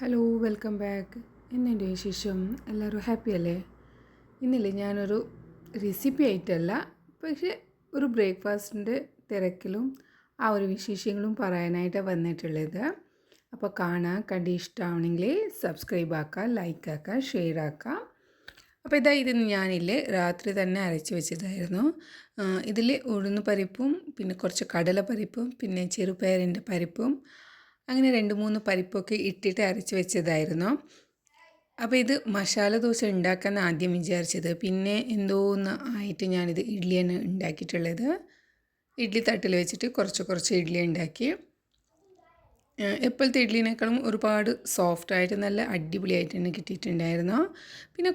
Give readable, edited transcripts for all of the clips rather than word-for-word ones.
Hello welcome back. എന്നെൻ്റെ വിശേഷം എല്ലാവരും happy അല്ലേ? ഇന്നില്ലേ ഞാനൊരു റെസിപ്പി ആയിട്ടല്ല, പക്ഷേ ഒരു ബ്രേക്ക്ഫാസ്റ്റിൻ്റെ തിരക്കിലും ആ ഒരു വിശേഷങ്ങളും പറയാനായിട്ടാണ് വന്നിട്ടുള്ളത്. അപ്പോൾ കണ്ട് ഇഷ്ടമാവണമെങ്കിൽ സബ്സ്ക്രൈബ് ആക്കുക, ലൈക്ക് ആക്കുക, ഷെയർ ആക്കുക. അപ്പോൾ ഇത് ഞാനില്ലേ രാത്രി തന്നെ അരച്ച് വെച്ചതായിരുന്നു. ഇതിൽ ഉഴുന്ന് പരിപ്പും പിന്നെ കുറച്ച് കടലപ്പരിപ്പും പിന്നെ ചെറുപയറിൻ്റെ പരിപ്പും അങ്ങനെ 2-3 പരിപ്പൊക്കെ ഇട്ടിട്ട് അരച്ച് വെച്ചതായിരുന്നു. അപ്പോൾ ഇത് മസാല ദോശ ഉണ്ടാക്കാൻ ആദ്യം വിചാരിച്ചത്, പിന്നെ എന്തോന്ന് ആയിട്ട് ഞാനിത് ഇഡ്ഡലിയാണ് ഉണ്ടാക്കിയിട്ടുള്ളത്. ഇഡ്ഡലി തട്ടിൽ വെച്ചിട്ട് കുറച്ച് ഇഡ്ഡലി ഉണ്ടാക്കി. എപ്പോഴത്തെ ഇഡ്ഡലിനേക്കാളും ഒരുപാട് സോഫ്റ്റായിട്ട് നല്ല അടിപൊളിയായിട്ട് തന്നെ കിട്ടിയിട്ടുണ്ടായിരുന്നു. പിന്നെ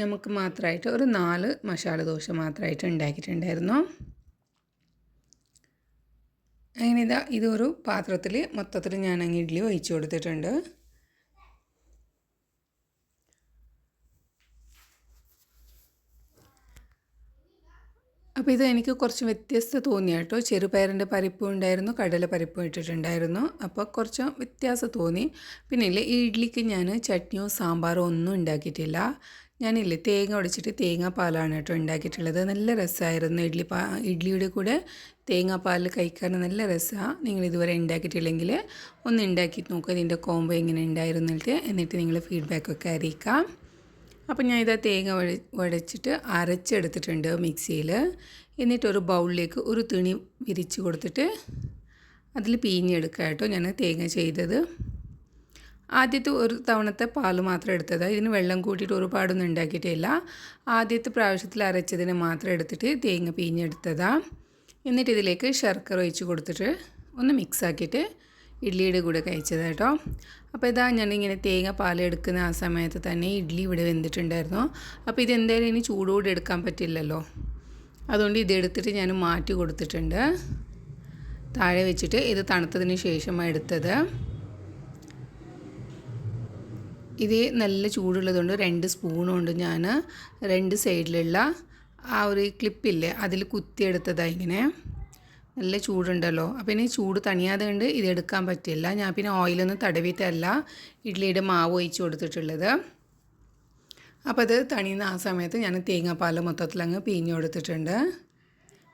നമുക്ക് മാത്രമായിട്ട് ഒരു 4 മസാല ദോശ മാത്രമായിട്ട് ഉണ്ടാക്കിയിട്ടുണ്ടായിരുന്നു. അങ്ങനെ ഇതൊരു പാത്രത്തിൽ മൊത്തത്തിൽ ഞാൻ അങ്ങ് ഇഡ്ഡലി ഒഴിച്ചു കൊടുത്തിട്ടുണ്ട്. അപ്പോൾ ഇത് എനിക്ക് കുറച്ച് വ്യത്യസ്തത തോന്നി കേട്ടോ. ചെറുപയറിൻ്റെ പരിപ്പും ഉണ്ടായിരുന്നു, കടല പരിപ്പും ഇട്ടിട്ടുണ്ടായിരുന്നു. അപ്പോൾ കുറച്ച് വ്യത്യാസം തോന്നി. പിന്നെ ഈ ഇഡ്ഡലിക്ക് ഞാൻ ചട്നിയോ സാമ്പാറോ ഒന്നും ഉണ്ടാക്കിയിട്ടില്ല. തേങ്ങ ഉടച്ചിട്ട് തേങ്ങാപ്പാലാണ് കേട്ടോ ഉണ്ടാക്കിയിട്ടുള്ളത്. നല്ല രസമായിരുന്നു ഇഡ്ഡലിയുടെ കൂടെ തേങ്ങാപ്പാൽ കഴിക്കാൻ നല്ല രസമാണ്. നിങ്ങൾ ഇതുവരെ ഉണ്ടാക്കിയിട്ടില്ലെങ്കിൽ ഒന്ന് ഉണ്ടാക്കി നോക്കുക, ഇതിൻ്റെ കോംബോ എങ്ങനെ ഉണ്ടായിരുന്നിട്ട്. എന്നിട്ട് നിങ്ങൾ ഫീഡ്ബാക്കൊക്കെ അറിയിക്കാം. അപ്പോൾ ഞാൻ തേങ്ങ ഉടച്ചിട്ട് അരച്ചെടുത്തിട്ടുണ്ട് മിക്സിയിൽ. എന്നിട്ട് ഒരു ബൗളിലേക്ക് ഒരു തുണി വിരിച്ച് കൊടുത്തിട്ട് അതിൽ പിഴിഞ്ഞെടുക്കുക കേട്ടോ ഞാൻ തേങ്ങ ചെയ്തത്. ആദ്യത്തെ ഒരു തവണത്തെ പാൽ മാത്രം എടുത്തതാണ്. ഇതിന് വെള്ളം കൂട്ടിയിട്ട് ഒരുപാടൊന്നും ഉണ്ടാക്കിയിട്ടില്ല. ആദ്യത്തെ പ്രാവശ്യത്തിൽ അരച്ചതിന് മാത്രം എടുത്തിട്ട് തേങ്ങ പിഴിഞ്ഞെടുത്തതാണ്. എന്നിട്ട് ഇതിലേക്ക് ശർക്കര ഒഴിച്ച് കൊടുത്തിട്ട് ഒന്ന് മിക്സാക്കിയിട്ട് ഇഡ്ഡലിയുടെ കൂടെ കഴിച്ചത് കേട്ടോ. അപ്പോൾ ഞാനിങ്ങനെ തേങ്ങ പാലെടുക്കുന്ന ആ സമയത്ത് തന്നെ ഇഡ്ഡലി ഇവിടെ വെന്തിട്ടുണ്ടായിരുന്നു. അപ്പോൾ ഇതെന്തായാലും ഇനി ചൂടോടെ എടുക്കാൻ പറ്റില്ലല്ലോ, അതുകൊണ്ട് ഇതെടുത്തിട്ട് ഞാൻ മാറ്റി കൊടുത്തിട്ടുണ്ട്. താഴെ വെച്ചിട്ട് ഇത് തണുത്തതിന് ശേഷമാണ് എടുത്തത്. ഇത് നല്ല ചൂടുള്ളതുകൊണ്ട് 2 സ്പൂൺ കൊണ്ട് ഞാൻ 2 സൈഡിലുള്ള ആ ഒരു ക്ലിപ്പില്ലേ അതിൽ കുത്തിയെടുത്തതാണ്. ഇങ്ങനെ നല്ല ചൂടുണ്ടല്ലോ. അപ്പോൾ ഇനി ചൂട് തണിയാതെ കൊണ്ട് ഇതെടുക്കാൻ പറ്റില്ല. ഞാൻ പിന്നെ ഓയിലൊന്നും തടവിയിട്ടല്ല ഇഡ്ഡലിയുടെ മാവ് ഒഴിച്ച് കൊടുത്തിട്ടുള്ളത്. അപ്പോൾ അത് തണിയുന്ന ആ സമയത്ത് ഞാൻ തേങ്ങാപ്പാൽ മൊത്തത്തിലങ്ങ് പിഴിഞ്ഞ് കൊടുത്തിട്ടുണ്ട്.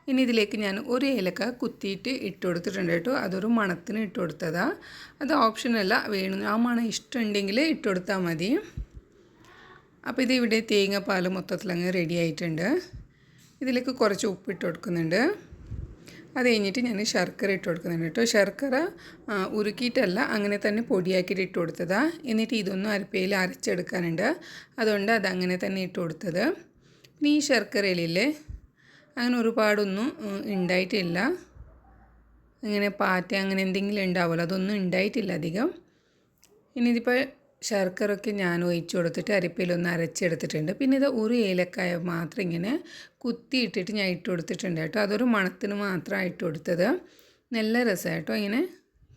ഇനി ഇതിലേക്ക് ഞാൻ ഒരു ഏലക്ക കുത്തിയിട്ട് ഇട്ട് കൊടുത്തിട്ടുണ്ട് കേട്ടോ. അതൊരു മണത്തിന് ഇട്ട് കൊടുത്തതാണ്. അത് ഓപ്ഷനല്ല, വേണം ആ മണം ഇഷ്ടമുണ്ടെങ്കിൽ ഇട്ട് കൊടുത്താൽ മതി. അപ്പോൾ ഇവിടെ തേങ്ങാപ്പാൽ മൊത്തത്തിലങ്ങ് റെഡി ആയിട്ടുണ്ട്. ഇതിലേക്ക് കുറച്ച് ഉപ്പിട്ട് കൊടുക്കുന്നുണ്ട്. അത് കഴിഞ്ഞിട്ട് ഞാൻ ശർക്കര ഇട്ട് കൊടുക്കുന്നുണ്ട് കേട്ടോ. ശർക്കര ഉരുക്കിയിട്ടല്ല, അങ്ങനെ തന്നെ പൊടിയാക്കിയിട്ട് ഇട്ട് കൊടുത്തതാണ്. എന്നിട്ട് ഇതൊന്നും അരപ്പയിൽ അരച്ചെടുക്കാനുണ്ട്, അതുകൊണ്ട് അതങ്ങനെ തന്നെ ഇട്ട് കൊടുത്തത്. പിന്നെ ഈ ശർക്കരയിലില്ലേ അങ്ങനെ ഒരുപാടൊന്നും ഉണ്ടായിട്ടില്ല. അങ്ങനെ പാറ്റ അങ്ങനെ എന്തെങ്കിലും ഉണ്ടാവുമല്ലോ, അതൊന്നും ഉണ്ടായിട്ടില്ല അധികം. ഇനി ഇതിപ്പോൾ ശർക്കരയൊക്കെ ഞാൻ ഒഴിച്ച് കൊടുത്തിട്ട് അരിപ്പയിലൊന്ന് അരച്ചെടുത്തിട്ടുണ്ട്. പിന്നെ ഒരു ഏലക്കായ മാത്രം ഇങ്ങനെ കുത്തിയിട്ടിട്ട് ഞാൻ ഇട്ട് കൊടുത്തിട്ടുണ്ട് കേട്ടോ. അതൊരു മണത്തിന് മാത്രമാണ് ഇട്ട് കൊടുത്തത്. നല്ല രസമാണ് കേട്ടോ ഇങ്ങനെ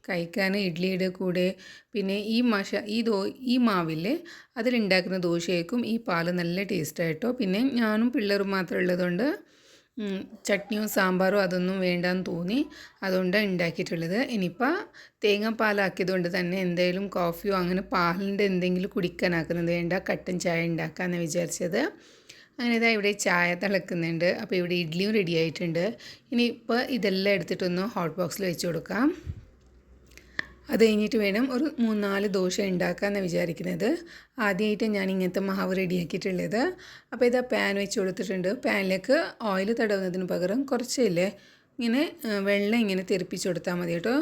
കഴിക്കാൻ ഇഡ്ഡലിയുടെ കൂടെ. പിന്നെ ഈ മാവില്ലേ അതിലുണ്ടാക്കുന്ന ദോശയ്ക്കും ഈ പാൽ നല്ല ടേസ്റ്റായിട്ടോ. പിന്നെ ഞാനും പിള്ളേരും മാത്രം ഉള്ളതുകൊണ്ട് ചട്നിയോ സാമ്പാറോ അതൊന്നും വേണ്ടാന്ന് തോന്നി, അതുകൊണ്ടാണ് ഉണ്ടാക്കിയിട്ടുള്ളത്. ഇനിയിപ്പോൾ തേങ്ങാപ്പാലാക്കിയത് കൊണ്ട് തന്നെ എന്തായാലും കോഫിയോ അങ്ങനെ പാലിൻ്റെ എന്തെങ്കിലും കുടിക്കാനാക്കുന്നത് വേണ്ട, കട്ടൻ ചായ ഉണ്ടാക്കാമെന്ന് വിചാരിച്ചത്. അങ്ങനെ ഇവിടെ ചായ തിളക്കുന്നുണ്ട്. അപ്പോൾ ഇവിടെ ഇഡ്ഡലിയും റെഡി ആയിട്ടുണ്ട്. ഇനിയിപ്പോൾ ഇതെല്ലാം എടുത്തിട്ടൊന്ന് ഹോട്ട് ബോക്സിൽ വെച്ച് കൊടുക്കാം. അത് കഴിഞ്ഞിട്ട് വേണം ഒരു 3-4 ദോശ ഉണ്ടാക്കാമെന്ന് വിചാരിക്കുന്നത്. ആദ്യമായിട്ട് ഞാൻ ഇങ്ങനത്തെ മാവ് റെഡിയാക്കിയിട്ടുള്ളത്. അപ്പോൾ പാൻ വെച്ച് കൊടുത്തിട്ടുണ്ട്. പാനിലേക്ക് ഓയിൽ തടവുന്നതിന് പകരം കുറച്ചില്ലേ ഇങ്ങനെ വെള്ളം ഇങ്ങനെ തെറിപ്പിച്ച് കൊടുത്താൽ മതി കേട്ടോ.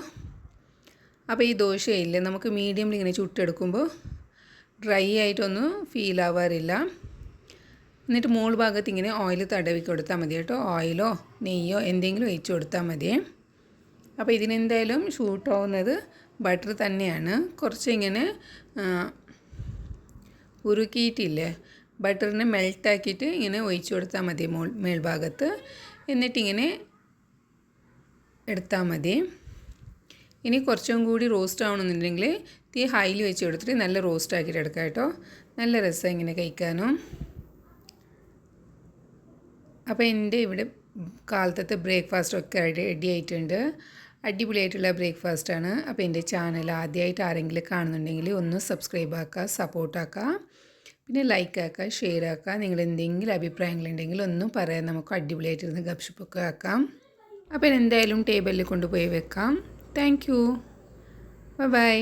അപ്പോൾ ഈ ദോശയില്ലേ നമുക്ക് മീഡിയമിൽ ഇങ്ങനെ ചുട്ടെടുക്കുമ്പോൾ ഡ്രൈ ആയിട്ടൊന്നും ഫീൽ ആവാറില്ല. എന്നിട്ട് മുകൾ ഭാഗത്ത് ഇങ്ങനെ ഓയിൽ തടവി കൊടുത്താൽ മതി കേട്ടോ. ഓയിലോ നെയ്യോ എന്തെങ്കിലും ഒഴിച്ച് കൊടുത്താൽ മതി. അപ്പോൾ ഇതിനെന്തായാലും ഷൂട്ടാവുന്നത് ബട്ടർ തന്നെയാണ്. കുറച്ച് ഇങ്ങനെ ഉരുക്കിയിട്ടില്ലേ ബട്ടറിനെ മെൽട്ടാക്കിയിട്ട് ഇങ്ങനെ ഒഴിച്ച് കൊടുത്താൽ മതി മേൽഭാഗത്ത്. എന്നിട്ടിങ്ങനെ എടുത്താൽ മതി. ഇനി കുറച്ചും കൂടി റോസ്റ്റ് ആവണമെന്നുണ്ടെങ്കിൽ തീ ഹൈയിൽ വെച്ച് കൊടുത്തിട്ട് നല്ല റോസ്റ്റ് ആക്കിയിട്ട് എടുക്കാം കേട്ടോ. നല്ല രസം ഇങ്ങനെ കഴിക്കാനും. അപ്പോൾ എൻ്റെ ഇവിടെ കാലത്തെ ബ്രേക്ക്ഫാസ്റ്റൊക്കെ റെഡി ആയിട്ടുണ്ട്. അടിപൊളിയായിട്ടുള്ള ബ്രേക്ക്ഫാസ്റ്റാണ്. അപ്പോൾ എൻ്റെ ചാനൽ ആദ്യമായിട്ട് ആരെങ്കിലും കാണുന്നുണ്ടെങ്കിൽ ഒന്ന് സബ്സ്ക്രൈബ് ആക്കുക, സപ്പോർട്ടാക്കുക, പിന്നെ ലൈക്ക് ആക്കുക, ഷെയർ ആക്കുക. നിങ്ങൾ എന്തെങ്കിലും അഭിപ്രായങ്ങളുണ്ടെങ്കിൽ ഒന്നും പറയാം, നമുക്ക് അടിപൊളിയായിട്ടിരുന്ന് ഗപ്ഷിപ്പൊക്കെ ആക്കാം. അപ്പോൾ എന്തായാലും ടേബിളിൽ കൊണ്ടുപോയി വെക്കാം. Thank you. ബൈ.